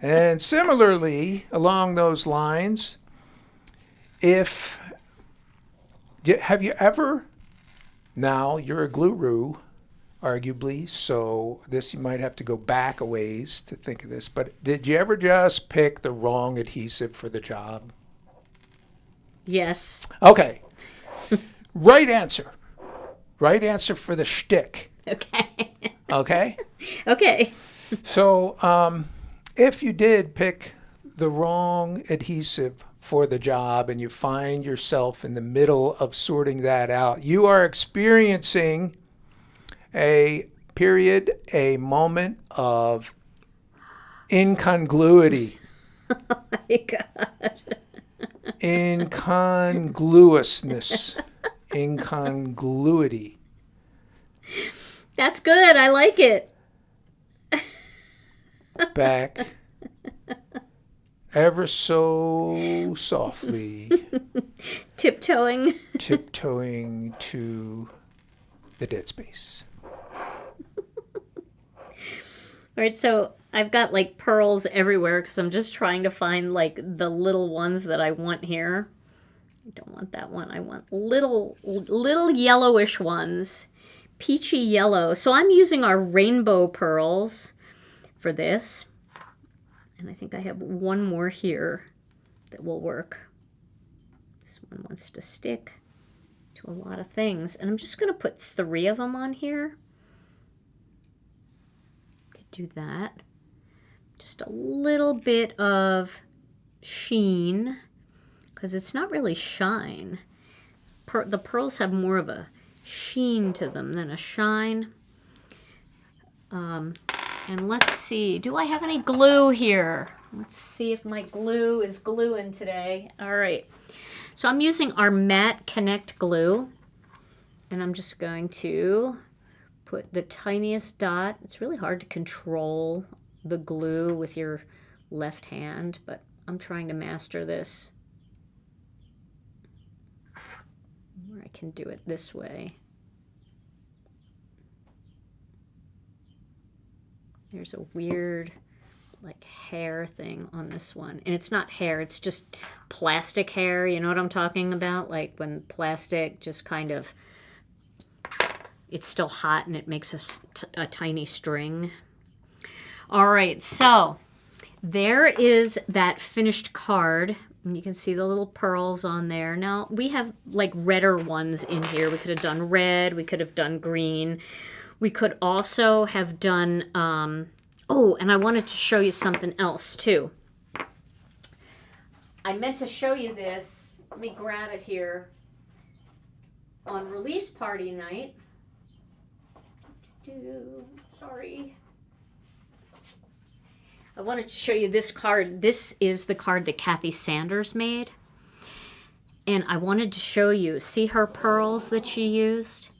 And similarly, along those lines, have you ever, now you're a glue-roo, arguably, so this you might have to go back a ways to think of this, but did you ever just pick the wrong adhesive for the job? Yes. Okay. Right answer. Right answer for the shtick. Okay. Okay? Okay. So if you did pick the wrong adhesive for the job and you find yourself in the middle of sorting that out, you are experiencing a period, a moment of incongruity. Oh my God. Incongruousness. Incongruity. That's good. I like it. Back ever so softly, Tiptoeing. tiptoeing to the dead space. All right, so I've got like pearls everywhere because I'm just trying to find like the little ones that I want here. I don't want that one. I want little yellowish ones, peachy yellow. So I'm using our rainbow pearls for this. And I think I have one more here that will work. This one wants to stick to a lot of things. And I'm just going to put 3 of them on here. Do that. Just a little bit of sheen, because it's not really shine. The pearls have more of a sheen to them than a shine. And let's see, do I have any glue here? Let's see if my glue is gluing today. All right, so I'm using our matte Connect glue, and I'm just going to put the tiniest dot. It's really hard to control the glue with your left hand, but I'm trying to master this. Where I can do it this way. There's a weird like hair thing on this one. And it's not hair, it's just plastic hair. You know what I'm talking about? Like when plastic just kind of, it's still hot and it makes a tiny string. All right, so there is that finished card. And you can see the little pearls on there. Now, we have like redder ones in here. We could have done red. We could have done green. We could also have done, oh, and I wanted to show you something else too. I meant to show you this. Let me grab it here. On release party night. Sorry. I wanted to show you this card. This is the card that Kathy Sanders made. And I wanted to show you, see her pearls that she used?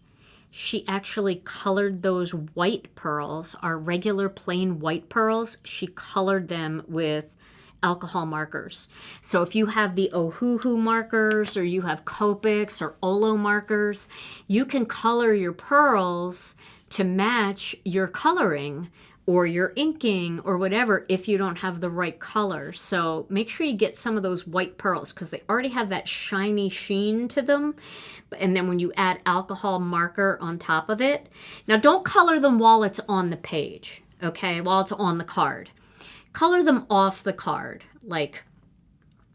She actually colored those white pearls, our regular plain white pearls. She colored them with alcohol markers. So if you have the Ohuhu markers or you have Copics or Olo markers, you can color your pearls to match your coloring or your inking or whatever if you don't have the right color. So make sure you get some of those white pearls because they already have that shiny sheen to them. And then when you add alcohol marker on top of it, now don't color them while it's on the page, okay, while it's on the card. Color them off the card, like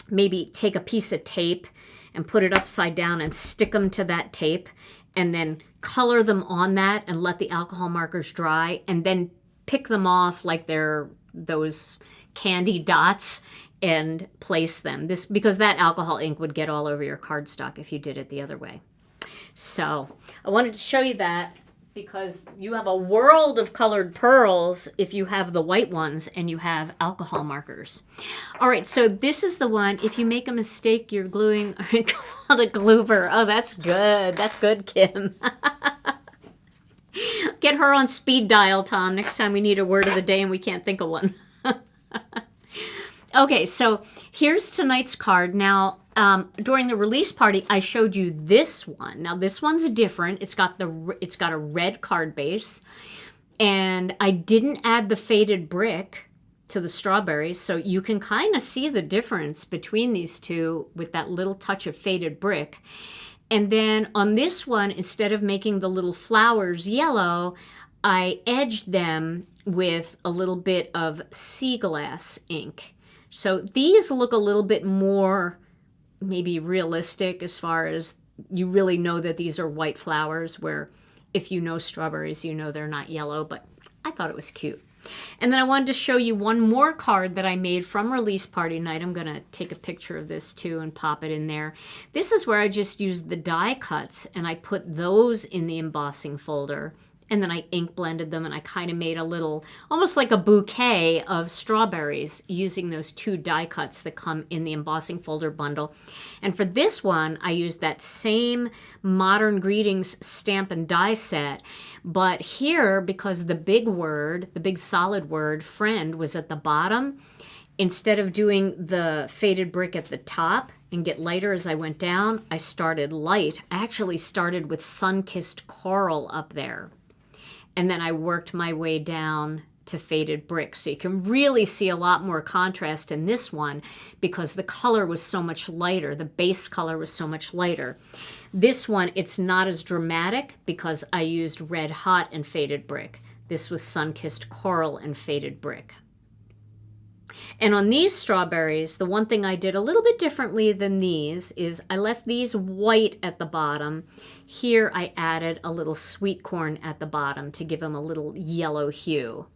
maybe take a piece of tape and put it upside down and stick them to that tape and then color them on that and let the alcohol markers dry and then pick them off like they're those candy dots and place them. This because that alcohol ink would get all over your cardstock if you did it the other way. So I wanted to show you that because you have a world of colored pearls if you have the white ones and you have alcohol markers. All right, so this is the one. If you make a mistake, you're gluing, called a glooper. Oh, that's good. That's good, Kim. Get her on speed dial, Tom, next time we need a word of the day and we can't think of one. Okay, so here's tonight's card. Now, during the release party, I showed you this one. Now, this one's different. It's got a red card base, and I didn't add the faded brick to the strawberries, so you can kind of see the difference between these two with that little touch of faded brick. And then on this one, instead of making the little flowers yellow, I edged them with a little bit of sea glass ink. So these look a little bit more maybe realistic as far as you really know that these are white flowers, where if you know strawberries, you know they're not yellow, but I thought it was cute. And then I wanted to show you one more card that I made from release party night. I'm going to take a picture of this too and pop it in there. This is where I just used the die cuts and I put those in the embossing folder. And then I ink blended them and I kind of made a little, almost like a bouquet of strawberries using those 2 die cuts that come in the embossing folder bundle. And for this one, I used that same Modern Greetings stamp and die set. But here, because the big word, the big solid word, friend, was at the bottom, instead of doing the faded brick at the top and get lighter as I went down, I started light. I actually started with sun-kissed coral up there. And then I worked my way down to faded brick. So you can really see a lot more contrast in this one because the color was so much lighter. The base color was so much lighter. This one, it's not as dramatic because I used red hot and faded brick. This was sun-kissed coral and faded brick. And on these strawberries, the one thing I did a little bit differently than these is I left these white at the bottom. Here I added a little sweet corn at the bottom to give them a little yellow hue.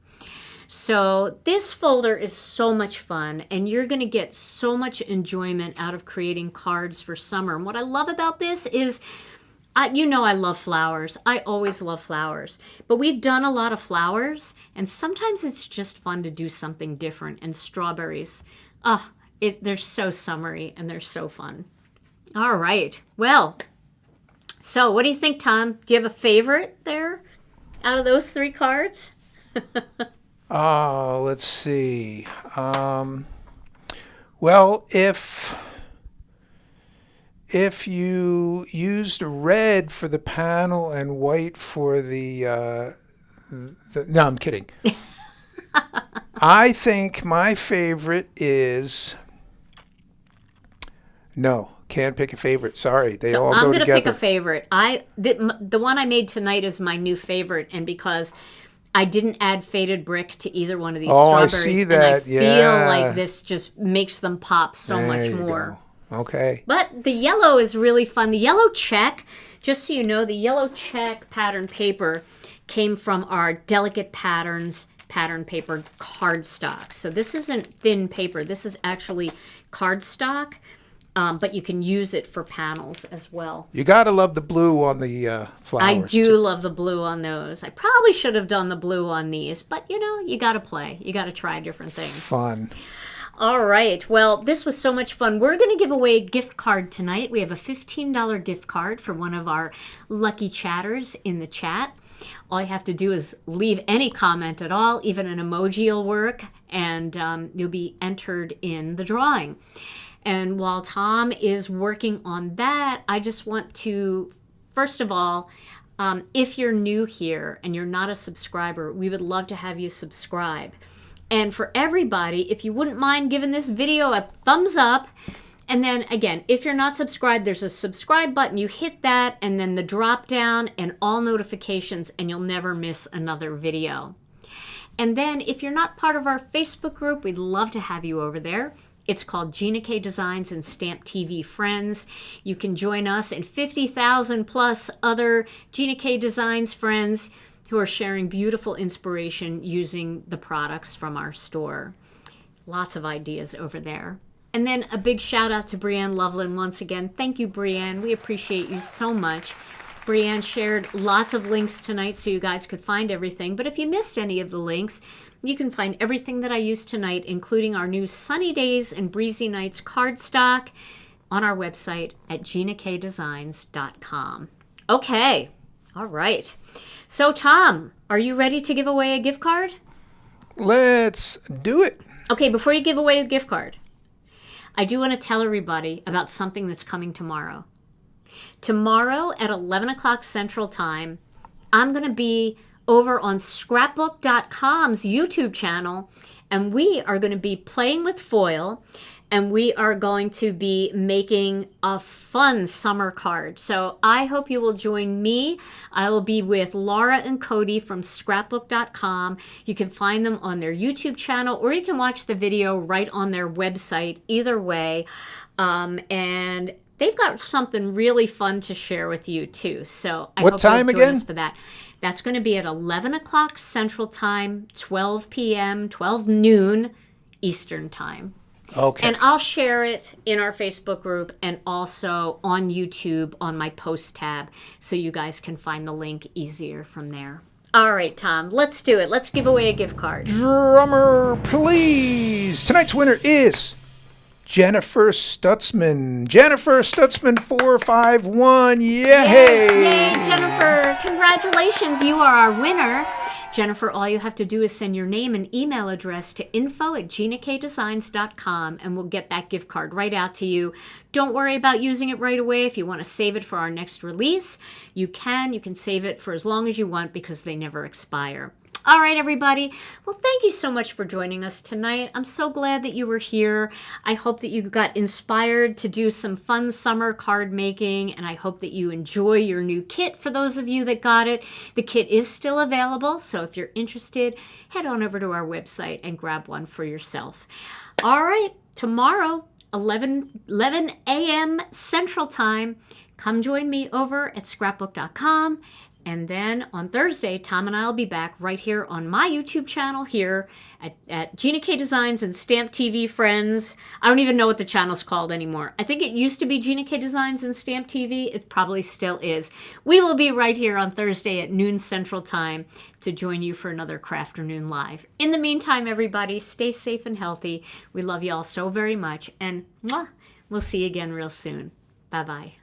So this folder is so much fun, and you're going to get so much enjoyment out of creating cards for summer. And what I love about this is, you know I love flowers. I always love flowers. But we've done a lot of flowers, and sometimes it's just fun to do something different. And strawberries, they're so summery, and they're so fun. All right. Well, so what do you think, Tom? Do you have a favorite there out of those 3 cards? Let's see. Well, if you used red for the panel and white for the no, I'm kidding. I think my favorite is no. Can't pick a favorite. Sorry, they all go together. I'm going to pick a favorite. The one I made tonight is my new favorite, and because I didn't add faded brick to either one of these strawberries, I see that. And I feel like this just makes them pop so much more. Okay. But the yellow is really fun. The yellow check, just so you know, the yellow check pattern paper came from our Delicate Patterns pattern paper cardstock. So this isn't thin paper. This is actually cardstock. But you can use it for panels as well. You gotta love the blue on the flowers. I do love the blue on those. I probably should have done the blue on these, but you know, you gotta play. You gotta try different things. Fun. All right. Well, this was so much fun. We're going to give away a gift card tonight. We have a $15 gift card for one of our lucky chatters in the chat. All you have to do is leave any comment at all, even an emoji will work, and you'll be entered in the drawing. And while Tom is working on that, I just want to, first of all, if you're new here and you're not a subscriber, we would love to have you subscribe. And for everybody, if you wouldn't mind giving this video a thumbs up, and then again, if you're not subscribed, there's a subscribe button. You hit that, and then the drop down and all notifications, and you'll never miss another video. And then if you're not part of our Facebook group, we'd love to have you over there. It's called Gina K Designs and Stamp TV Friends. You can join us and 50,000 plus other Gina K Designs friends who are sharing beautiful inspiration using the products from our store. Lots of ideas over there. And then a big shout out to Brianne Loveland once again. Thank you, Brianne. We appreciate you so much. Brianne shared lots of links tonight so you guys could find everything. But if you missed any of the links, you can find everything that I used tonight, including our new Sunny Days and Breezy Nights cardstock, on our website at ginakdesigns.com. Okay, all right. So, Tom, are you ready to give away a gift card? Let's do it. Okay, before you give away a gift card, I do want to tell everybody about something that's coming tomorrow. Tomorrow at 11 o'clock Central Time, I'm going to be over on scrapbook.com's YouTube channel, and we are going to be playing with foil, and we are going to be making a fun summer card. So I hope you will join me. I will be with Laura and Cody from scrapbook.com. You can find them on their YouTube channel, or you can watch the video right on their website. Either way. And they've got something really fun to share with you too. So I hope you'll join us for that. That's going to be at 11 o'clock Central Time, 12 p.m., 12 noon Eastern Time. Okay. And I'll share it in our Facebook group and also on YouTube on my post tab so you guys can find the link easier from there. All right, Tom, let's do it. Let's give away a gift card. Drummer, please. Tonight's winner is Jennifer Stutzman. Jennifer Stutzman 451. Yay! Yay, Jennifer. Congratulations. You are our winner. Jennifer, all you have to do is send your name and email address to info@ginakdesigns.com and we'll get that gift card right out to you. Don't worry about using it right away. If you want to save it for our next release, you can. You can save it for as long as you want because they never expire. All right, everybody. Well, thank you so much for joining us tonight. I'm so glad that you were here. I hope that you got inspired to do some fun summer card making, and I hope that you enjoy your new kit for those of you that got it. The kit is still available, so if you're interested, head on over to our website and grab one for yourself. All right, tomorrow, 11 a.m. Central Time, come join me over at scrapbook.com. And then on Thursday, Tom and I will be back right here on my YouTube channel here at Gina K Designs and Stamp TV Friends. I don't even know what the channel's called anymore. I think it used to be Gina K Designs and Stamp TV. It probably still is. We will be right here on Thursday at noon Central Time to join you for another Crafternoon Live. In the meantime, everybody, stay safe and healthy. We love you all so very much. And we'll see you again real soon. Bye-bye.